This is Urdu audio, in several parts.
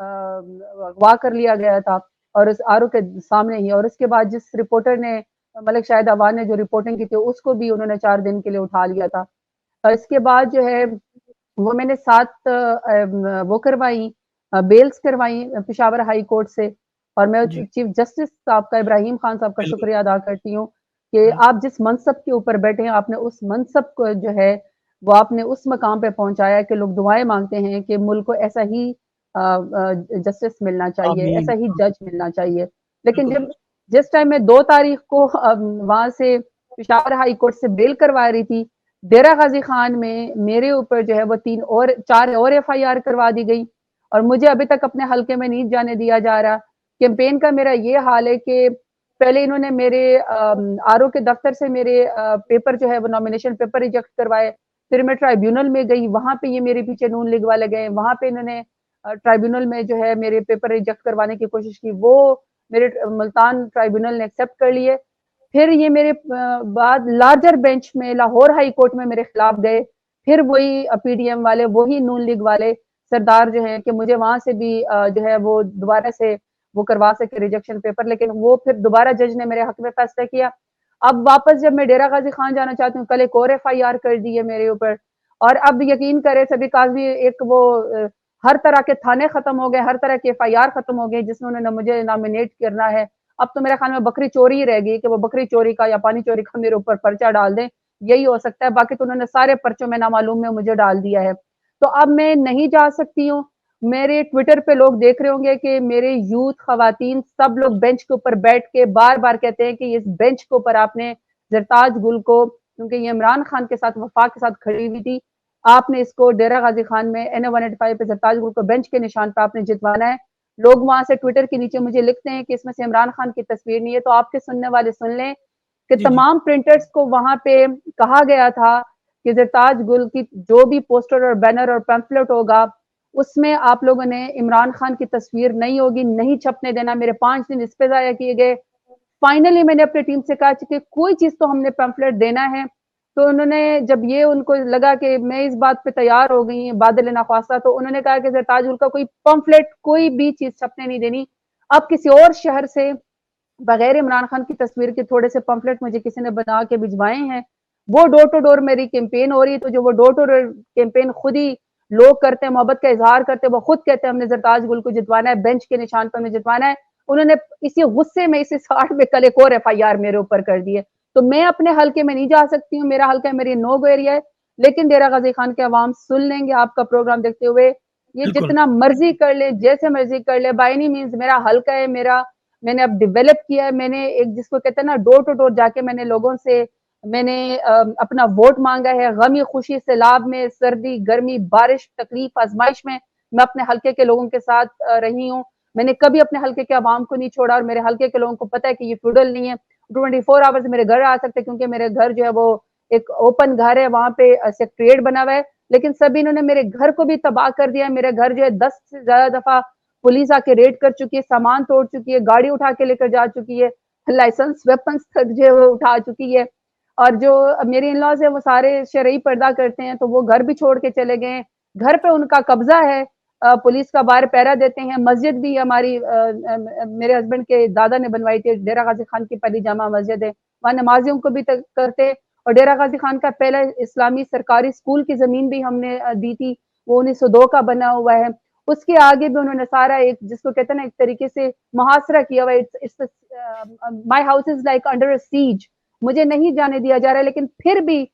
اغوا کر لیا گیا تھا اور اس آر او کے سامنے ہی. اور اس کے بعد جس رپورٹر نے ملک شاہد عوان نے جو رپورٹنگ کی تھی اس کو بھی انہوں نے 4 دن کے لیے اٹھا لیا تھا. اور اس کے بعد جو ہے وہ میں نے 7 وہ کروائی بیلز کروائی پشاور ہائی کورٹ سے. اور میں جی چیف جسٹس صاحب کا ابراہیم خان صاحب کا بالکل شکریہ ادا کرتی ہوں کہ بالکل آپ جس منصب کے اوپر بیٹھے ہیں آپ نے اس منصب کو جو ہے وہ آپ نے اس مقام پہ پہنچایا کہ لوگ دعائیں مانگتے ہیں کہ ملک کو ایسا ہی جسٹس ملنا چاہیے, آمین ایسا ہی جج ملنا چاہیے. لیکن بالکل جس ٹائم میں 2 تاریخ کو وہاں سے پشاور ہائی کورٹ سے بیل کروا رہی تھی, ڈیرہ غازی خان میں میرے اوپر جو ہے وہ 4 اور ایف آئی آر کروا دی گئی اور مجھے ابھی تک اپنے حلقے میں نہیں جانے دیا جا رہا. کیمپین کا میرا یہ حال ہے کہ پہلے انہوں نے میرے آر او کے دفتر سے میرے پیپر جو ہے وہ نامینیشن پیپر ریجیکٹ کروائے. پھر میں ٹرائیبیونل میں گئی, وہاں پہ یہ میرے پیچھے نون لیگ والے گئے, وہاں پہ انہوں نے ٹرائیبیونل میں جو ہے میرے پیپر ریجیکٹ کروانے کی کوشش کی, وہ میرے ملتان ٹرائیبیونل نے ایکسیپٹ کر لیے. پھر یہ میرے بعد لارجر بینچ میں لاہور ہائی کورٹ میں میرے خلاف گئے, پھر وہی پی ڈی ایم والے, وہی نون لیگ والے سردار جو ہیں کہ مجھے وہاں سے بھی جو ہے وہ دوبارہ سے وہ کروا سکے ریجیکشن پیپر, لیکن وہ پھر دوبارہ جج نے میرے حق میں فیصلہ کیا. اب واپس جب میں ڈیرہ غازی خان جانا چاہتی ہوں, کل ایک اور ایف آئی آر کر دی ہے میرے اوپر. اور اب یقین کرے سبھی قاضی ایک وہ ہر طرح کے تھانے ختم ہو گئے, ہر طرح کے ایف آئی آر ختم ہو گئے جس میں انہوں نے مجھے نامینیٹ کرنا ہے. اب تو میرے خیال میں بکری چوری ہی رہ گئی کہ وہ بکری چوری کا یا پانی چوری کا میرے اوپر پرچہ ڈال دیں, یہی ہو سکتا ہے. باقی تو انہوں نے سارے پرچوں میں نامعلوم میں مجھے ڈال دیا ہے. تو اب میں نہیں جا سکتی ہوں. میرے ٹویٹر پہ لوگ دیکھ رہے ہوں گے کہ میرے یوتھ خواتین سب لوگ بینچ کے اوپر بیٹھ کے بار بار کہتے ہیں کہ اس بینچ کے اوپر آپ نے زرتاج گل کو, کیونکہ یہ عمران خان کے ساتھ وفاق کے ساتھ کھڑی ہوئی تھی, آپ نے اس کو ڈیرہ غازی خان میں NA-185 پہ زرتاج گل کو بینچ کے نشان پہ آپ نے جتوانا ہے. لوگ وہاں سے ٹویٹر کے نیچے مجھے لکھتے ہیں کہ اس میں سے عمران خان کی تصویر نہیں ہے. تو آپ کے سننے والے سن لیں کہ جی جی تمام پرنٹرز کو وہاں پہ کہا گیا تھا کہ زرتاج گل کی جو بھی پوسٹر اور بینر اور پیمفلٹ ہوگا اس میں آپ لوگوں نے عمران خان کی تصویر نہیں ہوگی, نہیں چھپنے دینا. میرے 5 دن اس پہ ضائع کیے گئے. فائنلی میں نے اپنی ٹیم سے کہا کہ کوئی چیز تو ہم نے پیمفلٹ دینا ہے. تو انہوں نے جب یہ ان کو لگا کہ میں اس بات پہ تیار ہو گئی بادل نخواستہ, تو انہوں نے کہا کہ زرتاج گل کا کوئی پمفلٹ کوئی بھی چیز چھپنے نہیں دینی. اب کسی اور شہر سے بغیر عمران خان کی تصویر کے تھوڑے سے پمفلٹ مجھے کسی نے بنا کے بھجوائے ہیں. وہ ڈور ٹو ڈور میری کیمپین ہو رہی ہے, تو جو وہ ڈور ٹو ڈور کیمپین خود ہی لوگ کرتے ہیں, محبت کا اظہار کرتے ہیں, وہ خود کہتے ہیں ہم نے زرتاج گل کو جتوانا ہے, بینچ کے نشان پر ہمیں جتوانا ہے. انہوں نے اسی غصے میں اسی ساٹھ میں کل ایک اور ایف آئی آر میرے اوپر کر دی ہے. تو میں اپنے حلقے میں نہیں جا سکتی ہوں, میرا حلقہ میری نو گو ایریا ہے. لیکن ڈیرہ غازی خان کے عوام سن لیں گے آپ کا پروگرام دیکھتے ہوئے, یہ بالکل جتنا مرضی کر لے, جیسے مرضی کر لے, بائی اینی مینز میرا حلقہ ہے, میں نے اب ڈیولپ کیا ہے. میں نے ایک جس کو کہتے ہیں نا ڈور ٹو ڈور جا کے میں نے لوگوں سے میں نے اپنا ووٹ مانگا ہے. غمی خوشی سیلاب میں, سردی گرمی بارش تکلیف آزمائش میں اپنے حلقے کے لوگوں کے ساتھ رہی ہوں. میں نے کبھی اپنے حلقے کے عوام کو نہیں چھوڑا, اور میرے حلقے کے لوگوں کو پتا ہے کہ یہ فیوڈل نہیں ہے. 24 آورز میرے گھر آ سکتے, کیونکہ میرے گھر جو ہے وہ ایک اوپن گھر ہے, وہاں پہ سیکٹریٹ بنا ہوا ہے. لیکن سبھی انہوں نے میرے گھر کو بھی تباہ کر دیا. میرے گھر جو ہے 10 سے زیادہ دفعہ پولیس آ کے ریڈ کر چکی ہے, سامان توڑ چکی ہے, گاڑی اٹھا کے لے کر جا چکی ہے, لائسنس ویپنس تک جو ہے وہ اٹھا چکی ہے. اور جو میری ان-لاز ہیں وہ سارے شرعی پردہ کرتے ہیں, تو وہ گھر بھی چھوڑ کے چلے گئے. گھر پہ ان کا قبضہ ہے, پولیس کا باہر پہرا دیتے ہیں. مسجد بھی ہماری میرے ہسبینڈ کے دادا نے بنوائی تھی, ڈیرہ غازی خان کی پہلی جامع مسجد ہے, وہاں نمازیوں کو بھی کرتے. اور ڈیرہ غازی خان کا پہلا اسلامی سرکاری اسکول کی زمین بھی ہم نے دی تھی, وہ 1902 کا بنا ہوا ہے. اس کے آگے بھی انہوں نے سارا ایک جس کو کہتے ہیں نا ایک طریقے سے محاصرہ کیا ہوا ہے. My house is like under a siege, مجھے نہیں جانے دیا جا رہا ہے. لیکن پھر بھی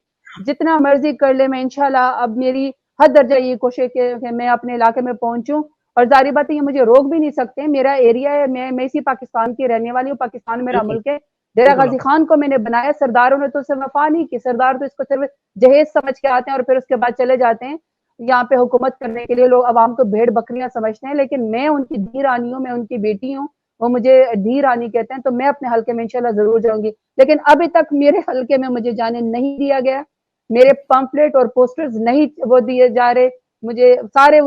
جتنا مرضی کر لے, میں انشاءاللہ اب میری حد درجہ یہ کوشش ہے کہ میں اپنے علاقے میں پہنچوں. اور ظاہر بات ہے یہ مجھے روک بھی نہیں سکتے, میرا ایریا ہے, میں اسی پاکستان کی رہنے والی ہوں, پاکستان میرا بالکل ملک ہے. ڈیرہ بالکل غازی خان کو میں نے بنایا, سرداروں نے تو اسے وفا نہیں کی. سردار تو اس کو صرف جہیز سمجھ کے آتے ہیں اور پھر اس کے بعد چلے جاتے ہیں یہاں پہ حکومت کرنے کے لیے. لوگ عوام کو بھیڑ بکریاں سمجھتے ہیں, لیکن میں ان کی دھی رانی ہوں, میں ان کی بیٹی ہوں, وہ مجھے دھی رانی کہتے ہیں. تو میں اپنے حلقے میں انشاءاللہ ضرور جاؤں گی, لیکن ابھی تک میرے حلقے میں مجھے جانے نہیں دیا گیا. میرے پمفلٹ اور پوسٹرز نہیں وہ دیے جا رہے. مجھے سارے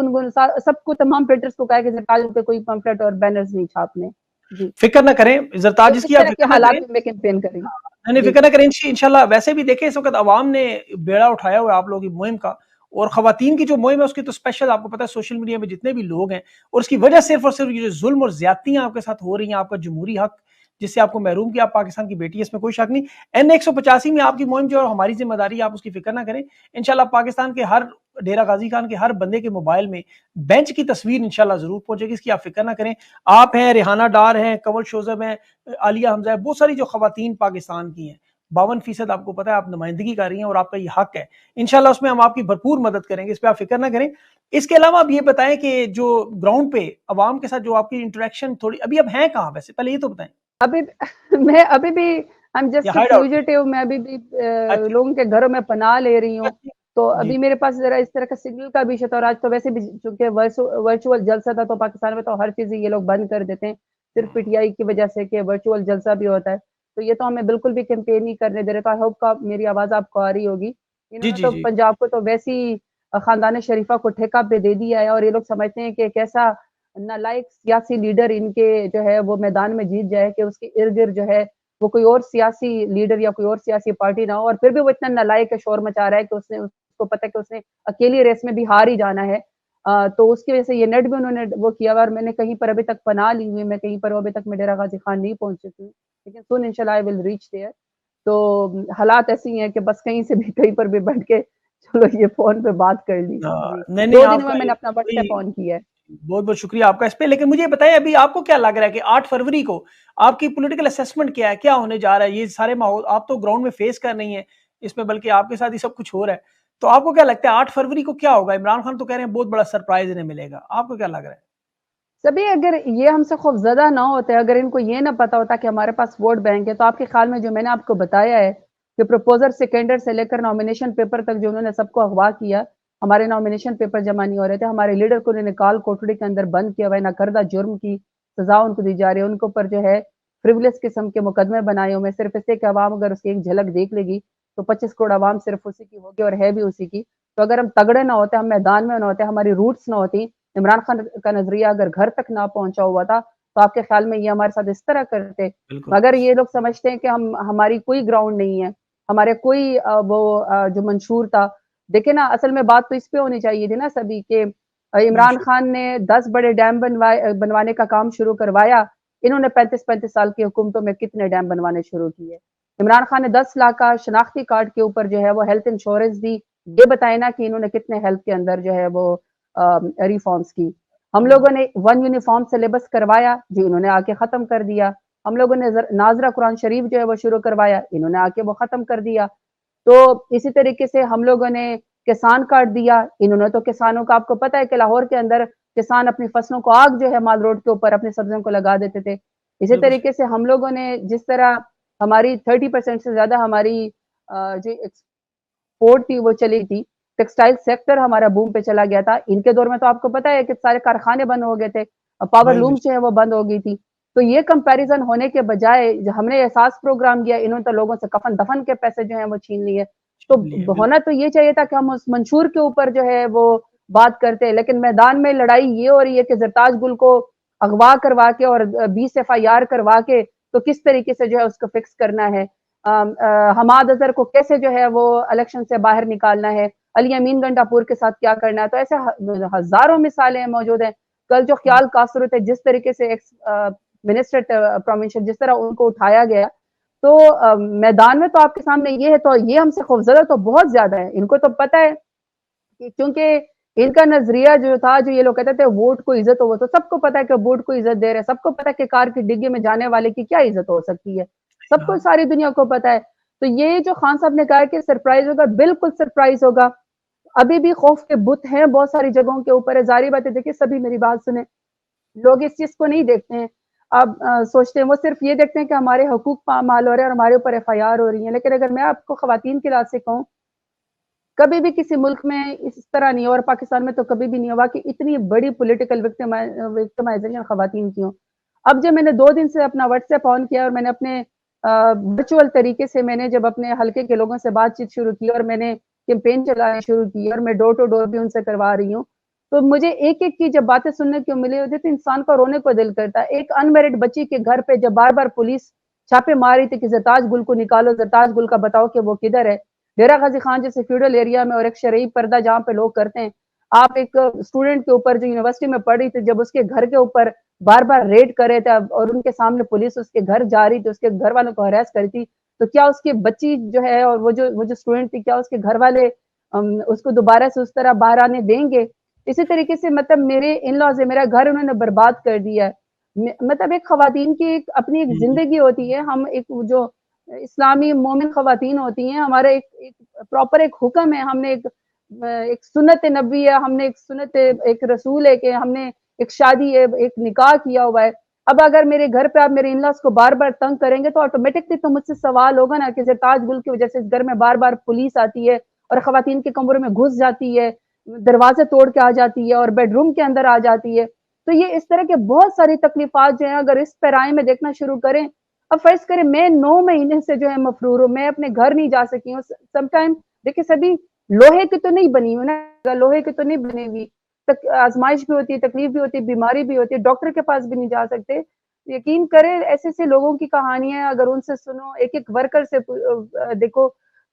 سب کو تمام پرنٹرز کو کہا کہ زرتاج پہ کوئی پمفلٹ اور بینرز نہیں چھاپنے. جی, فکر نہ کریں تو زرتاج اس کی, آپ طرح کے فکر نہ کریں. حالات میں کیمپین کریں. نہیں جی فکر نہ کریں انشاءاللہ. ویسے بھی دیکھیں اس وقت عوام نے بیڑا اٹھایا ہوا ہے آپ لوگوں کی مہم کا, اور خواتین کی جو مہم ہے اس کی تو اسپیشل آپ کو پتا ہے سوشل میڈیا میں جتنے بھی لوگ ہیں، اور اس کی وجہ صرف اور صرف یہ جو ظلم اور زیادتیاں آپ کے ساتھ ہو رہی ہیں، آپ کا جمہوری حق جس سے آپ کو محروم کیا، آپ پاکستان کی بیٹی ہے، اس میں کوئی شک نہیں. N185 میں آپ کی مہم جو ہے ہماری ذمہ داری ہے، آپ اس کی فکر نہ کریں. انشاءاللہ پاکستان کے ہر ڈیرہ غازی خان کے ہر بندے کے موبائل میں بینچ کی تصویر انشاءاللہ ضرور پہنچے گی، اس کی آپ فکر نہ کریں. آپ ہیں، ریحانہ ڈار ہیں، کنول شوذب ہیں، عالیہ حمزہ ہے، بہت ساری جو خواتین پاکستان کی ہیں، 52% آپ کو پتا ہے آپ نمائندگی کر رہی ہیں اور آپ کا یہ حق ہے. انشاءاللہ اس میں ہم آپ کی بھرپور مدد کریں گے، اس پہ آپ فکر نہ کریں. اس کے علاوہ آپ یہ بتائیں کہ جو گراؤنڈ پہ عوام کے ساتھ جو آپ کی انٹریکشن تھوڑی ابھی اب ہیں کہاں، ویسے پہلے یہ تو بتائیں. ابھی میں ابھی بھی I'm just یا a ہائیڈ آؤٹ میں؟ fugitive، میں ابھی بھی اچھا لوگوں کے گھروں میں پناہ لے رہی ہوں. اچھا تو جی ابھی میرے پاس ذرا اس طرح کا سگنل کا بھی ایشو تھا، اور آج تو ویسے بھی چونکہ ورچوئل جلسہ تھا، تو پاکستان میں تو ہر چیز یہ لوگ بند کر دیتے ہیں صرف پی ٹی آئی کی وجہ سے کہ ورچوئل جلسہ بھی ہوتا ہے. تو یہ تو ہمیں بالکل بھی کیمپین نہیں کرنے دے رہے. تو آئی ہوپ کا میری آواز آپ کو آ رہی ہوگی. انہوں جی نے جی تو جی پنجاب کو تو ویسی خاندان شریفہ کو ٹھیکہ پہ دے دیا ہے، اور یہ لوگ سمجھتے ہیں کہ ایک ایسا نالائق سیاسی لیڈر ان کے جو ہے وہ میدان میں جیت جائے کہ اس کے ارد گرد جو ہے وہ کوئی اور سیاسی لیڈر یا کوئی اور سیاسی پارٹی نہ ہو. اور پھر بھی وہ اتنا نالائق شور مچا رہا ہے کہ اس کو پتہ ہے کہ اس نے اکیلی ریس میں بھی ہار ہی جانا ہے. تو اس کی وجہ سے یہ نیٹ بھی انہوں نے وہ کیا ہوا، اور میں نے کہیں پر ابھی تک پناہ لی ہوئی، میں کہیں پر ابھی تک میں ڈیرہ غازی خان نہیں پہنچ چکی ہوں، لیکن سن انشاءاللہ آئی ول ریچ دیئر. تو حالات ایسی ہیں کہ بس کہیں سے بھی کہیں پر بھی بیٹھ کے چلو یہ فون پہ بات کر لی. جی نہیں نہیں 2 دن آپ میں کا میں نے اپنا واٹس ایپ بڑی آن کیا ہے. بہت بہت شکریہ آپ کا اس پہ. لیکن مجھے بتائیں ابھی آپ کو کیا لگ رہا ہے کہ 8 فروری کو آپ کی پولیٹیکل اسیسمنٹ کیا ہے، کیا ہونے جا رہا ہے؟ یہ سارے ماحول آپ تو گراؤنڈ میں فیس کر نہیں ہیں اس میں، بلکہ آپ کے ساتھ ہی سب کچھ ہو رہا ہے. تو آپ کو کیا لگتا ہے 8 فروری کو کیا ہوگا؟ عمران خان تو کہہ رہے ہیں بہت بڑا سرپرائز انہیں ملے گا، آپ کو کیا لگ رہا ہے؟ سبھی اگر یہ ہم سے خوف زدہ نہ ہوتے، اگر ان کو یہ نہ پتا ہوتا کہ ہمارے پاس ووٹ بینک ہے، تو آپ کے خیال میں جو میں نے آپ کو بتایا ہے کہ پروپوزر سے کینڈر سے لے کر نامینیشن پیپر تک جو انہوں نے سب کو اغوا کیا، ہمارے نامینیشن پیپر جمع نہیں ہو رہے تھے، ہمارے لیڈر کو انہوں نے کال کوٹڑی کے اندر بند کیا ہوا ہے، نہ کردہ جرم کی سزا ان کو دی جا رہی ہے، ان کے اوپر جو ہے فریولس قسم کے مقدمے بنائے ہوئے، صرف اس سے کہ عوام اگر اس کی ایک جھلک دیکھ لے گی تو 25 کروڑ عوام صرف اسی کی ہوگی اور ہے بھی اسی کی. تو اگر ہم تگڑے نہ ہوتے، ہم میدان میں نہ ہوتے، ہماری روٹس نہ ہوتی، عمران خان کا نظریہ اگر گھر تک نہ پہنچا ہوا تھا، تو آپ کے خیال میں یہ ہمارے ساتھ اس طرح کرتے؟ بالکل مگر یہ لوگ سمجھتے ہیں کہ ہماری کوئی گراؤنڈ نہیں ہے، ہمارے کوئی وہ جو منشور تھا. دیکھیں نا، اصل میں بات تو اس پہ ہونی چاہیے تھی نا سبھی کہ بے عمران شک خان نے 10 بڑے ڈیم بنوانے کا کام شروع کروایا، انہوں نے 35 سال کی حکومتوں میں کتنے ڈیم بنوانے شروع کیے؟ عمران خان نے 10 لاکھ کا شناختی کارڈ کے اوپر جو ہے وہ ہیلتھ انشورنس دی. یہ بتائیں نا کہ انہوں نے کتنے ہیلتھ کے اندر جو ہے وہ ریفارمز کی. ہم لوگوں نے 1 یونیفارم سلیبس کروایا جو انہوں نے آ کے ختم کر دیا. ہم لوگوں نے ناظرہ قرآن شریف جو ہے وہ شروع کروایا، انہوں نے آ کے وہ ختم کر دیا. تو اسی طریقے سے ہم لوگوں نے کسان کارڈ دیا، انہوں نے تو کسانوں کا آپ کو پتہ ہے کہ لاہور کے اندر کسان اپنی فصلوں کو آگ جو ہے مال روڈ کے اوپر اپنی سبزیوں کو لگا دیتے تھے. اسی بالکل طریقے سے ہم لوگوں نے جس طرح ہماری 30% سے زیادہ ہماری جو ایکسپورٹ تھی وہ چلی تھی، ٹیکسٹائل سیکٹر ہمارا بوم پہ چلا گیا تھا. ان کے دور میں تو آپ کو پتا ہے کہ سارے کارخانے بند ہو گئے تھے، پاور وہی لوم جو ہے وہ بند ہو گئی تھی. تو یہ کمپیریزن ہونے کے بجائے ہم نے احساس پروگرام کیا، انہوں نے تو لوگوں سے کفن دفن کے پیسے جو ہیں وہ چھین لیے. تو لیے ہونا بالکل. تو یہ چاہیے تھا کہ ہم اس منشور کے اوپر جو ہے وہ بات کرتے، لیکن میدان میں لڑائی یہ ہو رہی ہے کہ زرتاج گل کو اغوا کروا کے اور 20 FIR کروا کے تو کس طریقے سے جو ہے اس کو فکس کرنا ہے. حماد اظہر کو کیسے جو ہے وہ الیکشن سے باہر نکالنا ہے، علی امین گنڈا پور کے ساتھ کیا کرنا ہے. تو ایسے ہزاروں مثالیں موجود ہیں. کل جو خیال کاسرو تھے، جس طریقے سے ایکس منسٹر پروونشل جس طرح ان کو اٹھایا گیا، تو میدان میں تو آپ کے سامنے یہ ہے. تو یہ ہم سے خوفزدہ تو بہت زیادہ ہے. ان کو تو پتہ ہے کہ چونکہ ان کا نظریہ جو تھا، جو یہ لوگ کہتے تھے ووٹ کو عزت ہو، تو سب کو پتا ہے کہ ووٹ کو عزت دے رہے، سب کو پتا ہے کہ کار کی ڈگی میں جانے والے کی کیا عزت ہو سکتی ہے، سب کو ساری دنیا کو پتا ہے. تو یہ جو خان صاحب نے کہا کہ سرپرائز ہوگا، بالکل سرپرائز ہوگا. ابھی بھی خوف کے بت ہیں بہت ساری جگہوں کے اوپر. ظاہری بات ہے، دیکھیں سبھی میری بات سنیں، لوگ اس چیز کو نہیں دیکھتے ہیں. اب سوچتے ہیں، وہ صرف یہ دیکھتے ہیں کہ ہمارے حقوق پامال ہو رہے ہیں اور ہمارے اوپر FIR ہو رہی ہیں. لیکن اگر میں آپ کو خواتین کے لحاظ سے کہوں، کبھی بھی کسی ملک میں اس طرح نہیں ہوا، اور پاکستان میں تو کبھی بھی نہیں ہوا کہ اتنی بڑی پولیٹیکل وکٹمائزیشن خواتین کی ہوں. اب جب میں نے 2 دن سے اپنا واٹس ایپ آن کیا اور میں نے اپنے ورچوئل طریقے سے میں نے جب اپنے حلقے کے لوگوں سے بات چیت شروع کی اور میں نے کیمپین چلانا شروع کی اور میں ڈور ٹو ڈور بھی ان سے کروا رہی ہوں، تو مجھے ایک ایک کی جب باتیں سننے کو ملی ہوتی تو انسان کا رونے کو دل کرتا ہے. ایک انمیرڈ بچی کے گھر پہ جب بار بار پولیس چھاپے مار رہی تھی کہ زرتاج گل کو نکالو، زرتاج گل کا بتاؤ کہ وہ کدھر ہے، ڈیرہ غازی خان جیسے فیوڈل ایریا میں اور ایک شرعی پردہ جہاں پہ لوگ کرتے ہیں، آپ ایک اسٹوڈنٹ کے اوپر جو یونیورسٹی میں پڑھ رہی تھی، جب اس کے گھر کے اوپر بار بار ریڈ کرے تھے اور ان کے سامنے پولیس اس کے گھر جا رہی تھی، اس کے گھر والوں کو ہراس کری تھی، تو کیا اس کی بچی جو ہے اور وہ جو اسٹوڈنٹ تھی، کیا اس کے گھر والے اس کو دوبارہ سے اس طرح باہر آنے دیں گے؟ اسی طریقے سے مطلب میرے ان لاز ہے، میرا گھر انہوں نے برباد کر دیا ہے۔ مطلب ایک خواتین کی ایک اپنی ایک زندگی ہوتی ہے، ہم ایک جو اسلامی مومن خواتین ہوتی ہیں، ہمارا ایک پراپر ایک حکم ہے، ہم نے ایک سنت نبی ہے، ہم نے ایک سنت ایک رسول ہے کہ ہم نے ایک شادی ہے، ایک نکاح کیا ہوا ہے۔ اب اگر میرے گھر پہ آپ میرے انلاس کو بار بار تنگ کریں گے تو آٹومیٹکلی تو مجھ سے سوال ہوگا نا کہ زرتاج گل کی وجہ سے اس گھر میں بار بار پولیس آتی ہے اور خواتین کے کمروں میں گھس جاتی ہے، دروازے توڑ کے آ جاتی ہے اور بیڈ روم کے اندر آ جاتی ہے۔ تو یہ اس طرح کے بہت ساری تکلیفات جو ہیں اگر اس پیرائے میں دیکھنا شروع کریں، اب فرض کریں میں 9 مہینے سے جو ہے مفرور ہوں، میں اپنے گھر نہیں جا سکی ہوں۔ سم ٹائم دیکھیں سبھی لوہے کی تو نہیں بنی ہوئی نا، لوہے کی تو نہیں بنی ہوئی، آزمائش بھی ہوتی ہے، تکلیف بھی ہوتی ہے، بیماری بھی ہوتی ہے، ڈاکٹر کے پاس بھی نہیں جا سکتے۔ یقین کریں ایسے ایسے لوگوں کی کہانیاں اگر ان سے سنو، ایک ایک ورکر سے دیکھو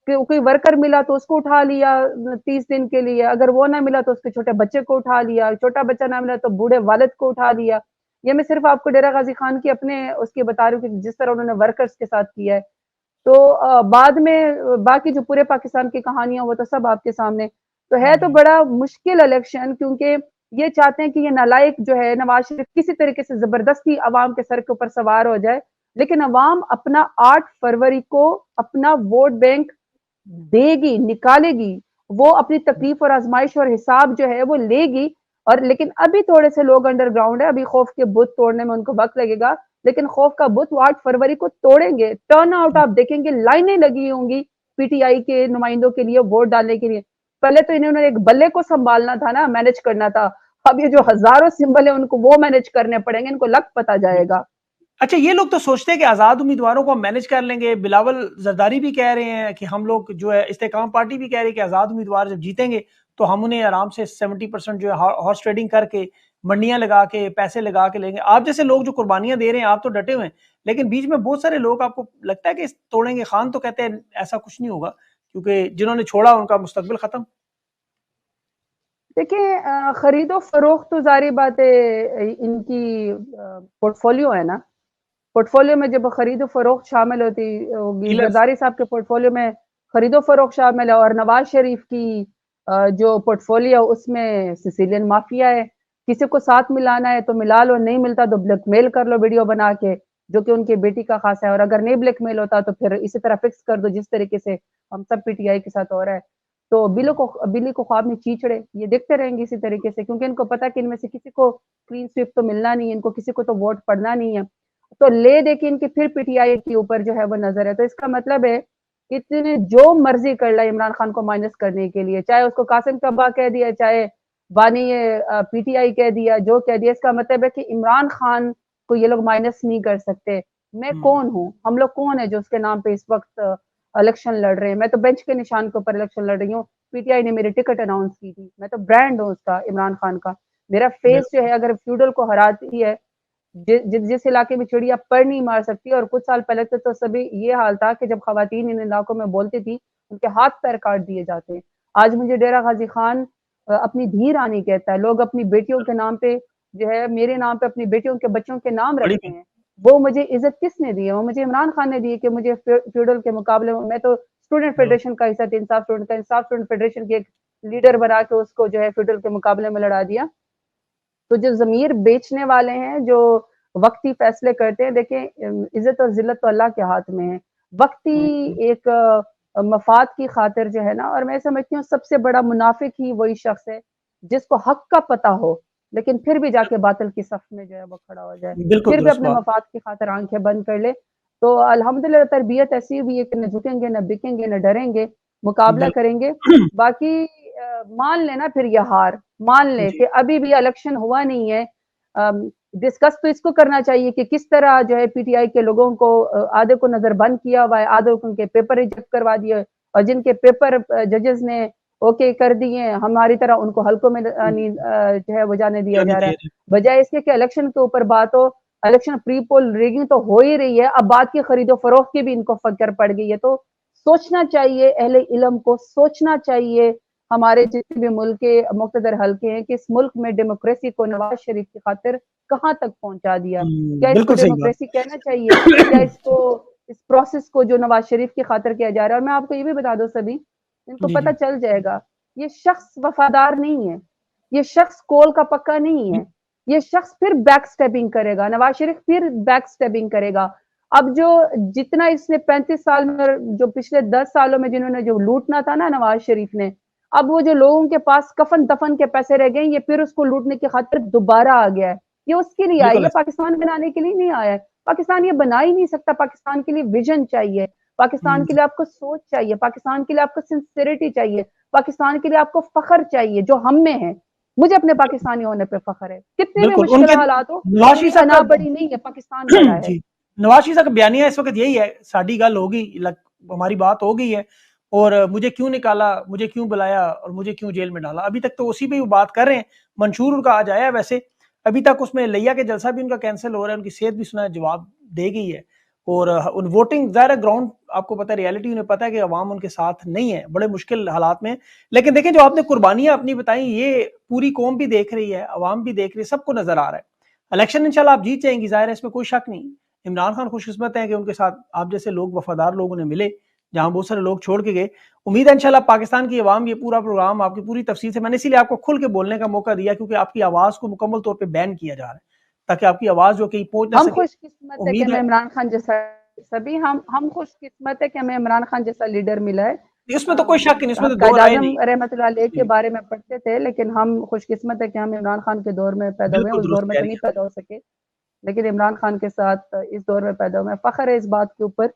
کہ کوئی ورکر ملا تو اس کو اٹھا لیا 30 دن کے لیے، اگر وہ نہ ملا تو اس کے چھوٹے بچے کو اٹھا لیا، چھوٹا بچہ نہ ملا تو بوڑھے والد کو اٹھا لیا۔ یہ میں صرف آپ کو ڈیرہ غازی خان کی اپنے اس کی بتا رہی ہوں کہ جس طرح انہوں نے ورکرز کے ساتھ کیا ہے۔ تو بعد میں باقی جو پورے پاکستان کی کہانیاں وہ تو سب آپ کے سامنے تو ہے، تو بڑا مشکل الیکشن، کیونکہ یہ چاہتے ہیں کہ یہ نالائق جو ہے نواز شریف کسی طریقے سے زبردستی عوام کے سر کے اوپر سوار ہو جائے، لیکن عوام اپنا 8 فروری کو اپنا ووٹ بینک دے گی، نکالے گی، وہ اپنی تکلیف اور آزمائش اور حساب جو ہے وہ لے گی۔ اور لیکن ابھی تھوڑے سے لوگ انڈر گراؤنڈ ہے، ابھی خوف کے بت توڑنے میں ان کو وقت لگے گا، لیکن خوف کا بت 8 فروری کو توڑیں گے۔ ٹرن آؤٹ آپ دیکھیں گے، لائنیں لگی ہوں گی پی ٹی آئی کے نمائندوں کے لیے ووٹ ڈالنے کے لیے۔ پہلے تو انہوں نے ایک بلے کو سنبھالنا تھا نا، مینج کرنا تھا، اب یہ جو ہزاروں سمبل ہیں ان کو وہ مینج کرنے پڑیں گے، ان کو لگ پتا جائے گا۔ اچھا، یہ لوگ تو سوچتے ہیں کہ آزاد امیدواروں کو ہم مینج کر لیں گے، بلاول زرداری بھی کہہ رہے ہیں کہ ہم لوگ جو ہے استحکام پارٹی بھی کہہ رہی ہے کہ آزاد امیدوار جب جیتیں گے تو ہم انہیں آرام سے 70% جو ہے ہارس ٹریڈنگ کر کے منڈیاں لگا کے پیسے لگا کے لیں گے۔ آپ جیسے لوگ جو قربانیاں دے رہے ہیں آپ تو ڈٹے ہوئے ہیں، لیکن بیچ میں بہت سارے لوگ آپ کو لگتا ہے کہ توڑیں گے؟ خان تو کہتے ہیں ایسا کچھ نہیں ہوگا کیونکہ جنہوں نے چھوڑا ان کا مستقبل ختم۔ دیکھیں خرید و فروخت تو ظاہری بات ہے ان کی پورٹ فولیو ہے نا، پورٹ فولیو میں جب خرید و فروخت شامل ہوگی، ڈیلرز۔ زرداری صاحب کے پورٹ فولیو میں خرید و فروخت شامل ہے، اور نواز شریف کی جو پورٹ فولیو اس میں سیسیلین مافیا ہے، کسی کو ساتھ ملانا ہے تو ملا لو، نہیں ملتا تو بلیک میل کر لو ویڈیو بنا کے، جو کہ ان کی بیٹی کا خاصا ہے، اور اگر نہیں بلیک میل ہوتا تو پھر اسی طرح فکس کر دو جس طریقے سے ہم سب پی ٹی آئی کے ساتھ ہو رہا ہے۔ تو بلی کو خواب میں چیچڑے، یہ دیکھتے رہیں گے اسی طریقے سے، کیونکہ ان کو پتا کہ ان میں سے کسی کو کلین سویپ تو ملنا نہیں ہے، ان کو کسی کو تو ووٹ پڑنا نہیں ہے، تو لے دے کے ان کی پھر پی ٹی آئی کے اوپر جو ہے وہ نظر ہے۔ تو اس کا مطلب ہے کہ جو مرضی کر لائے عمران خان کو مائنس کرنے کے لیے، چاہے اس کو قاسم طبع کہہ دیا، چاہے بانی پی ٹی آئی کہہ دیا، جو کہہ دیا، اس کا مطلب ہے کہ عمران خان کو یہ لوگ مائنس نہیں کر سکتے۔ میں کون ہوں، ہم لوگ کون ہیں جو اس کے نام پہ اس وقت الیکشن لڑ رہے ہیں؟ میں تو بینچ کے نشان کے اوپر الیکشن لڑ رہی ہوں، پی ٹی آئی نے میری ٹکٹ اناؤنس کی تھی، میں تو برانڈ ہوں اس کا، عمران خان کا۔ میرا فیس جو ہے اگر فیوڈل کو ہراتی ہے، جس علاقے میں چڑیا پر نہیں مار سکتی، اور کچھ سال پہلے تو سبھی یہ حال تھا کہ جب خواتین ان علاقوں میں بولتی تھی ان کے ہاتھ پیر کاٹ دیے جاتے ہیں۔ آج مجھے ڈیرہ غازی خان اپنی دھی رانی کہتا ہے، لوگ اپنی بیٹیوں کے نام پہ جو ہے میرے نام پہ اپنی بیٹیوں کے بچوں کے نام بڑی رکھتے ہیں۔ وہ مجھے عزت کس نے دی ہے؟ وہ مجھے عمران خان نے دی ہے کہ مجھے فیوڈل کے مقابلے میں تو اسٹوڈنٹ فیڈریشن کا حصہ تھی، انصاف اسٹوڈنٹ فیڈریشن کے ایک لیڈر بنا کے اس کو جو ہے فیوڈل کے مقابلے میں لڑا دیا۔ تو جو ضمیر بیچنے والے ہیں، جو وقتی فیصلے کرتے ہیں، دیکھیں عزت اور ذلت تو اللہ کے ہاتھ میں ہے، وقتی ایک مفاد کی خاطر جو ہے نا، اور میں سمجھتی ہوں سب سے بڑا منافق ہی وہی شخص ہے جس کو حق کا پتہ ہو لیکن پھر بھی جا کے باطل کی صف میں جو ہے وہ کھڑا ہو جائے، بالکل پھر بھی درست اپنے بات۔ مفاد کی خاطر آنکھیں بند کر لے۔ تو الحمدللہ تربیت ایسی ہوئی ہے کہ نہ جھکیں گے، نہ بکیں گے، نہ ڈریں گے، مقابلہ کریں گے۔ بالکل باقی مان لینا پھر یہ ہار، مان لے جی کہ ابھی بھی الیکشن ہوا نہیں ہے۔ ڈسکس تو اس کو کرنا چاہیے کہ کس طرح جو ہے پی ٹی آئی کے لوگوں کو آدھے کو نظر بند کیا ہوا ہے، آدھے کو ان کے پیپر ریجیکٹ کروا دیے، اور جن کے پیپر ججز نے اوکے کر دیے ہماری طرح ان کو حلقوں میں جو ہے وہ جانے دیا جا رہا ہے، بجائے اس کے الیکشن کے اوپر بات ہو۔ الیکشن پری پول ریگنگ تو ہو ہی رہی ہے، اب بات کی خرید و فروخت کی بھی ان کو فکر پڑ گئی ہے۔ تو سوچنا چاہیے اہل علم کو، سوچنا چاہیے ہمارے جتنے بھی ملک کے مقتدر حلقے ہیں کہ اس ملک میں ڈیموکریسی کو نواز شریف کی خاطر کہاں تک پہنچا دیا، کیا اس کو بالکل صحیح ڈیموکریسی کہنا چاہیے، کیا اس کو اس پروسیس کو جو نواز شریف کی خاطر کیا جا رہا ہے. اور میں آپ کو یہ بھی بتا دوں سبھی، ان کو جی پتہ جی چل جائے گا یہ شخص وفادار نہیں ہے، یہ شخص کول کا پکا نہیں ہے، یہ شخص پھر بیک سٹیپنگ کرے گا، نواز شریف پھر بیک سٹیپنگ کرے گا. اب جو جتنا اس نے 35 سال میں، جو پچھلے 10 سالوں میں جنہوں نے جو لوٹنا تھا نا نواز شریف نے، اب وہ جو لوگوں کے پاس کفن دفن کے پیسے رہ گئے یہ پھر اس کو لوٹنے کی خاطر دوبارہ آ گیا ہے. یہ اس کے لیے آیا، بالکل یہ پاکستان بنانے کے لیے نہیں آیا ہے. پاکستان یہ بنا ہی نہیں سکتا. پاکستان کے لیے ویژن چاہیے، پاکستان کے لیے آپ کو سوچ چاہیے، پاکستان کے لیے آپ کو سنسیریٹی چاہیے، پاکستان کے لیے آپ کو فخر چاہیے جو ہم میں ہے. مجھے اپنے پاکستانی ہونے پہ فخر ہے، کتنے بھی بالکل ان مشکل کے حالات ہو. نواز شریف انڈیا صاحب نہ کا بڑی نہیں ہے، پاکستان بڑا ہے. جی نواز شریف صاحب کا بیانیہ اس وقت یہی ہے، ساڈی گل ہوگی، ہماری بات ہو گئی ہے اور مجھے کیوں نکالا، مجھے کیوں بلایا اور مجھے کیوں جیل میں ڈالا. ابھی تک تو اسی پہ وہ بات کر رہے ہیں. منشور ان کا آج آیا ہے، ویسے ابھی تک اس میں لیا کے جلسہ بھی ان کا کینسل ہو رہا ہے، ان کی صحت بھی سنا ہے جواب دے گئی ہے. اور ان ووٹنگ ظاہر ہے گراؤنڈ آپ کو پتہ ہے، ریالٹی انہیں پتہ ہے کہ عوام ان کے ساتھ نہیں ہے، بڑے مشکل حالات میں. لیکن دیکھیں جو آپ نے قربانیاں اپنی بتائیں، یہ پوری قوم بھی دیکھ رہی ہے، عوام بھی دیکھ رہی ہے، سب کو نظر آ رہا ہے. الیکشن انشاءاللہ آپ جیت جائیں گی، ظاہر ہے اس میں کوئی شک نہیں. عمران خان خوش قسمت ہیں کہ ان کے ساتھ آپ جیسے لوگ وفادار لوگ انہیں ملے، جہاں بہت سارے لوگ چھوڑ کے گئے. امید ہے انشاءاللہ پاکستان کی عوام یہ پورا پروگرام آپ کی پوری تفصیل سے، میں نے اسی لیے آپ کو کھل کے بولنے کا موقع دیا کیونکہ آپ کی آواز کو مکمل طور پہ بین کیا جا رہا ہے تاکہ آپ کی آواز جو کہیں پہنچ نہ ہم سکے. خوش قسمت ہے کہ امید ہے ہمیں عمران خان جیسا، سبھی ہم خوش قسمت ہے کہ ہمیں عمران خان جیسا لیڈر ملا ہے. اس میں تو کوئی شک نہیں، اس میں ہم تو دو قائد رائے اعظم نہیں. رحمۃ اللہ علیہ کے جی بارے میں پڑھتے تھے، لیکن ہم خوش قسمت ہے کہ ہم عمران خان کے دور میں پیدا ہوئے ہیں. بالکل اس دور درست میں کہہ تو رہی نہیں ہیں. پیدا ہو سکے، لیکن عمران خان کے ساتھ اس دور میں پیدا ہوئے ہیں. فخر ہے اس بات کے اوپر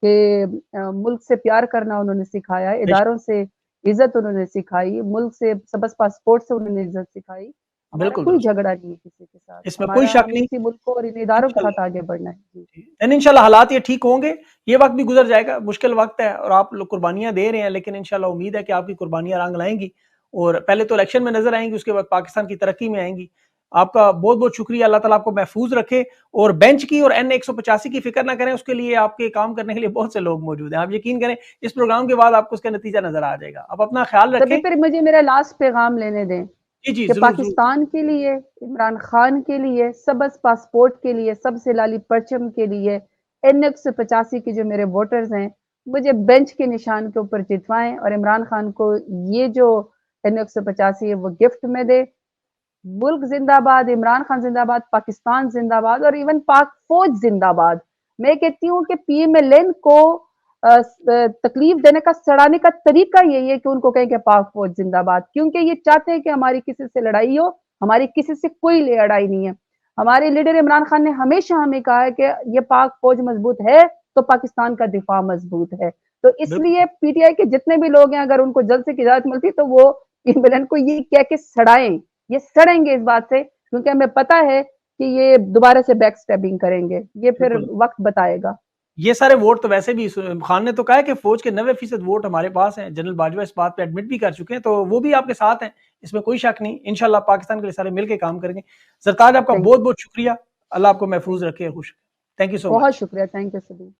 کہ ملک سے پیار کرنا انہوں نے سکھایا، بے شک، اداروں سے عزت انہوں نے سکھائی، ملک سے سبز پاسپورٹ سے انہوں نے عزت سکھائی. ہمارا بالکل کوئی درست، جھگڑا نہیں ہے کسی کے ساتھ، اس میں کوئی ہمارا شک ہمیں نہیں. اسی ملک کو اور ان اداروں کے ساتھ انشاءاللہ آگے بڑھنا ہے. جی انشاءاللہ حالات یہ ٹھیک ہوں گے. یہ وقت بھی گزر جائے گا، مشکل وقت ہے اور آپ لوگ قربانیاں دے رہے ہیں، لیکن انشاءاللہ امید ہے کہ آپ کی قربانیاں رنگ لائیں گی اور پہلے تو الیکشن میں نظر آئیں گی، اس کے بعد پاکستان کی ترقی میں آئیں گی. آپ کا بہت بہت شکریہ. اللہ تعالیٰ آپ کو محفوظ رکھے اور بینچ کی اور N185 کی فکر نہ کریں، اس کے لیے آپ کے کام کرنے کے لیے بہت سے لوگ موجود ہیں. آپ یقین کریں اس پروگرام کے بعد آپ کو اس کا نتیجہ نظر آ جائے گا. آپ اپنا خیال سبھی، رکھیں. پھر مجھے میرا لاسٹ پیغام لینے دیں جی جی کہ ضرور ضرور. پاکستان کے لیے، عمران خان کے لیے، سبز پاسپورٹ کے لیے، سب سے لالی پرچم کے لیے، N185 کے جو میرے ووٹرز ہیں، مجھے بینچ کے نشان کے اوپر جتوائیں اور عمران خان کو یہ جو N185 ہے وہ گفٹ میں دے. ملک زندہ باد، عمران خان زندہ باد، پاکستان زندہ باد اور ایون پاک فوج زندہ باد. میں کہتی ہوں کہ PMLN کو تکلیف دینے کا، سڑانے کا طریقہ یہی ہے کہ ان کو کہیں کہ پاک فوج زندہ باد، کیونکہ یہ چاہتے ہیں کہ ہماری کسی سے لڑائی ہو. ہماری کسی سے کوئی لڑائی نہیں ہے. ہمارے لیڈر عمران خان نے ہمیشہ ہمیں کہا ہے کہ یہ پاک فوج مضبوط ہے تو پاکستان کا دفاع مضبوط ہے. تو اس بالکل لیے PTI کے جتنے بھی لوگ ہیں، اگر ان کو جلد سے اجازت ملتی تو وہ PMLN کو یہ کہہ کے سڑائیں، یہ سڑیں گے اس بات سے، کیونکہ ہمیں پتا ہے کہ یہ دوبارہ سے بیک سٹیپنگ کریں گے. یہ پھر بالکل. وقت بتائے گا. یہ سارے ووٹ تو ویسے بھی خان نے تو کہا ہے کہ فوج کے 90% ووٹ ہمارے پاس ہیں. جنرل باجوہ اس بات پہ ایڈمٹ بھی کر چکے ہیں، تو وہ بھی آپ کے ساتھ ہیں، اس میں کوئی شک نہیں. انشاءاللہ پاکستان کے لیے سارے مل کے کام کریں گے. زرتاج آپ کا تھینک بہت یو، بہت شکریہ. اللہ آپ کو تھینک محفوظ یو، رکھے. خوش. تھینک یو سو بہت مچ. شکریہ. تھینک یو سبھی.